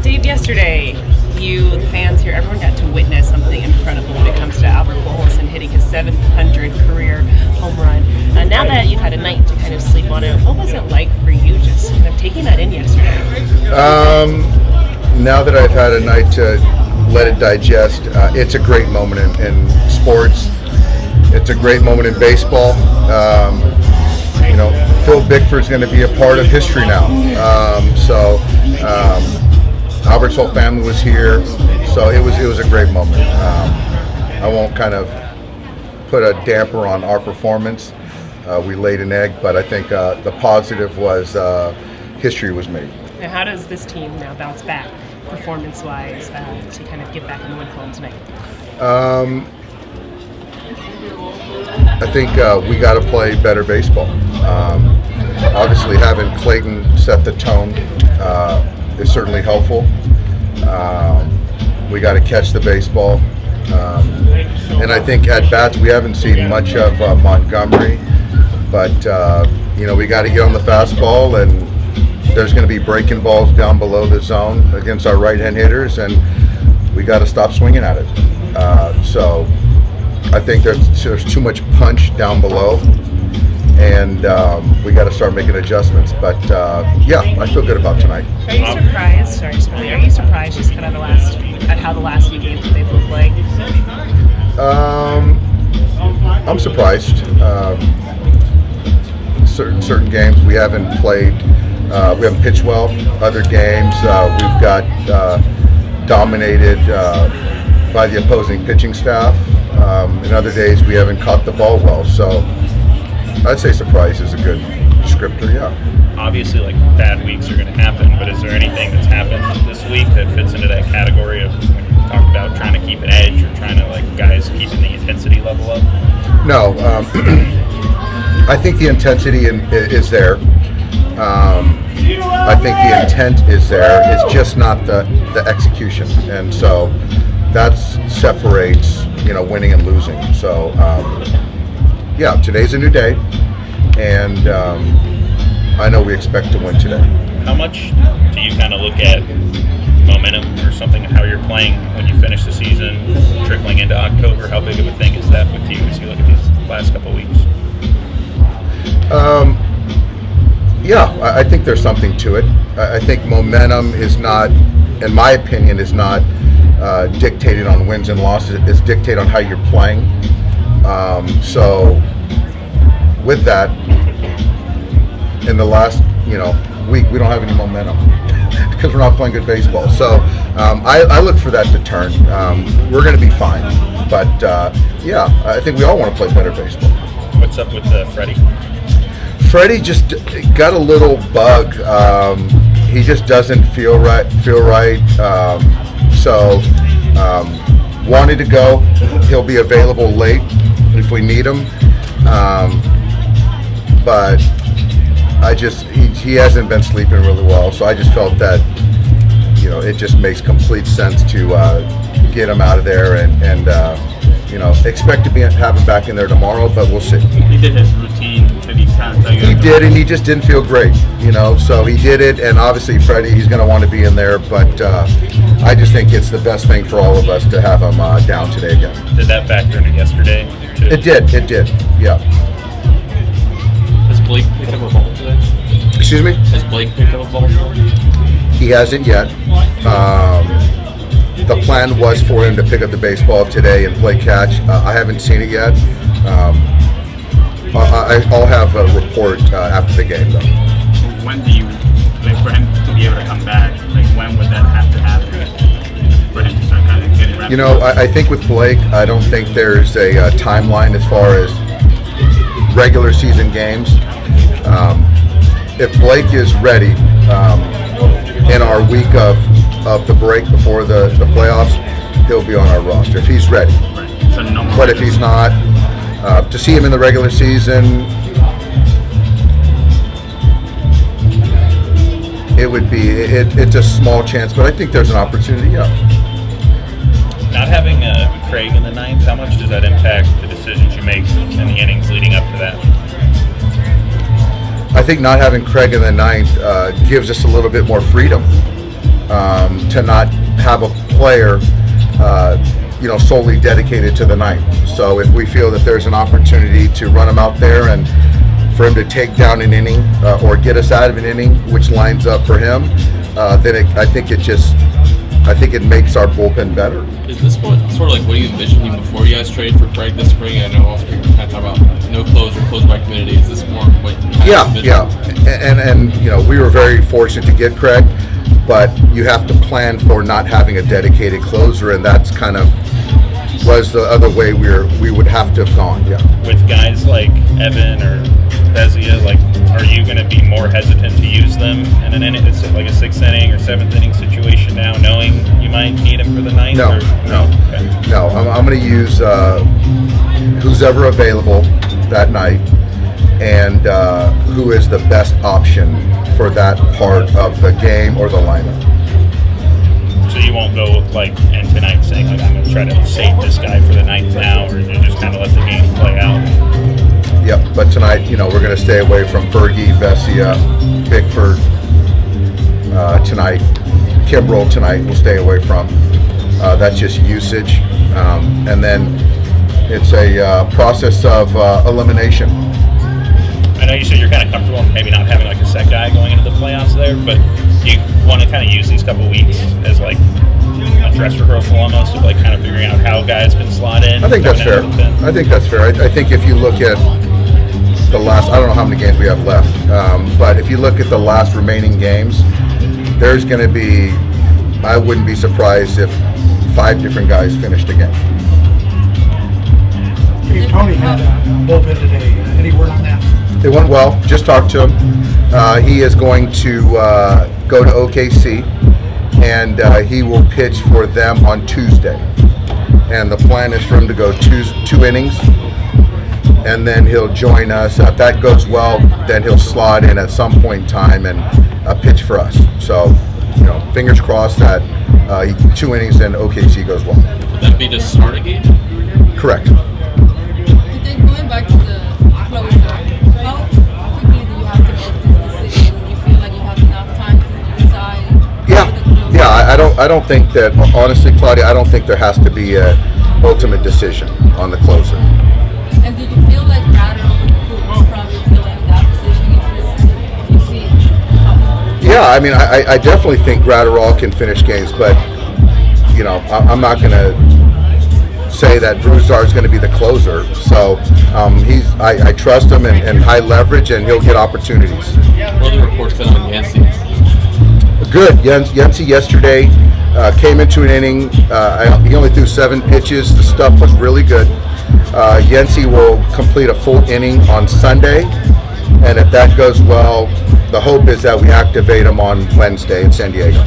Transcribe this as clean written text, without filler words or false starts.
Dave, yesterday, you, the fans here, everyone got to witness something incredible when it comes to Albert Pujols hitting his 700 career home run. Now that you've had a night to kind of sleep on it, what was it like for you just kind of taking that in yesterday? Now that I've had a night to let it digest, it's a great moment in sports. It's a great moment in baseball. Phil Bickford's going to be a part of history now. Albert's whole family was here, so it was a great moment. I won't kind of put a damper on our performance. We laid an egg, but I think the positive was history was made. Now, how does this team now bounce back, performance-wise, to kind of get back in the win column tonight? I think we got to play better baseball. Obviously, having Clayton set the tone is certainly helpful. We got to catch the baseball. And I think at bats, we haven't seen much of Montgomery, but we got to get on the fastball, and there's going to be breaking balls down below the zone against our right-hand hitters, and we got to stop swinging at it. So I think there's too much punch down below, and we got to start making adjustments. But I feel good about tonight. Are you surprised? Are you surprised just kind of at how the last few games that they've looked like? I'm surprised. Certain games we haven't played. We haven't pitched well. Other games we've got dominated by the opposing pitching staff. In other days we haven't caught the ball well. So I'd say surprise is a good descriptor, yeah. Obviously, bad weeks are going to happen, but is there anything that's happened this week that fits into that category of when you talk about trying to keep an edge or trying to, guys keeping the intensity level up? No. I think the intensity is there. I think the intent is there. It's just not the execution. And so that separates, winning and losing. So, today's a new day, and I know we expect to win today. How much do you kind of look at momentum or something, how you're playing when you finish the season, trickling into October? How big of a thing is that with you as you look at these last couple of weeks? I think there's something to it. I think momentum is not, in my opinion, is not dictated on wins and losses. It's dictated on how you're playing. So with that, in the last week, we don't have any momentum because we're not playing good baseball. So I look for that to turn. We're going to be fine, but I think we all want to play better baseball. What's up with Freddie? Freddie just got a little bug. He just doesn't feel right. Wanted to go. He'll be available late if we need him. But he hasn't been sleeping really well. So I just felt that it just makes complete sense to get him out of there and expect to have him back in there tomorrow, but we'll see. He did his routine. Did he kind of tell you? He did, and he just didn't feel great, so he did it, and obviously Freddie, he's going to want to be in there, but I just think it's the best thing for all of us to have him down today again. Did that factor into yesterday, too? It did, yeah. Has Blake picked up a ball today? Excuse me? Has Blake picked up a ball today? He hasn't yet. The plan was for him to pick up the baseball today and play catch. I haven't seen it yet. I'll have a report after the game, though. When do you, for him to be able to come back, when would that have to happen for him to start kind of getting wrapped up? I think with Blake, I don't think there's a timeline as far as regular season games. If Blake is ready in our week of the break before the playoffs, he'll be on our roster if he's ready. Right. So no more. But if he's not, to see him in the regular season, it's a small chance, but I think there's an opportunity, yeah. Not having Craig in the ninth, how much does that impact the decisions you make in the innings leading up to that? I think not having Craig in the ninth gives us a little bit more freedom. to not have a player, solely dedicated to the ninth. So if we feel that there's an opportunity to run him out there and for him to take down an inning or get us out of an inning, which lines up for him, then I think it makes our bullpen better. Is this sort of like what you envisioned before you guys traded for Craig this spring? I know also people kind of talk about no close by committee. Is this more what you envisioned? Yeah. And we were very fortunate to get Craig, but you have to plan for not having a dedicated closer, and that's kind of was the other way we would have to have gone. Yeah. With guys like Evan or Vezia, like, are you going to be more hesitant to use them in an inning? It's like a sixth inning or seventh inning situation now, knowing you might need him for the ninth? No. Okay. No. I'm going to use who's ever available that night, and who is the best option for that part of the game or the lineup. So you won't go like in tonight saying like I'm going to try to save this guy for the ninth now, or you just kind of let the game play out? Yep, but tonight, we're going to stay away from Fergie, Vesia, Bickford tonight. Kimbrel tonight we'll stay away from. That's just usage. And then it's a process of elimination. I know you said you're kind of comfortable maybe not having like a set guy going into the playoffs there, but do you want to kind of use these couple weeks as like a dress rehearsal almost of like kind of figuring out how guys can slot in? I think that's fair. I think if you look at the last, I don't know how many games we have left, but if you look at the last remaining games, there's going to be, I wouldn't be surprised if 5 different guys finished again. Tony had a bullpen today. Any word on that? It went well. Just talked to him. He is going to go to OKC, and he will pitch for them on Tuesday. And the plan is for him to go two innings, and then he'll join us. If that goes well, then he'll slot in at some point in time and pitch for us. So, fingers crossed that 2 innings and OKC goes well. Would that be to start a game? Correct. Then going back to the closer, how quickly do you have to make this decision? Do you feel like you have enough time to decide? Yeah. I don't think that, honestly, Claudia, I don't think there has to be an ultimate decision on the closer. And did you feel like Rattle could probably fill in that position if you see how? Yeah, I mean, I definitely think Gratterall can finish games, but I'm not going to say that Bruzar is going to be the closer. So I trust him and high leverage, and he'll get opportunities. What are the reports been on Yency? Good. Yency yesterday came into an inning. He only threw 7 pitches. The stuff was really good. Yency will complete a full inning on Sunday, and if that goes well, the hope is that we activate him on Wednesday in San Diego.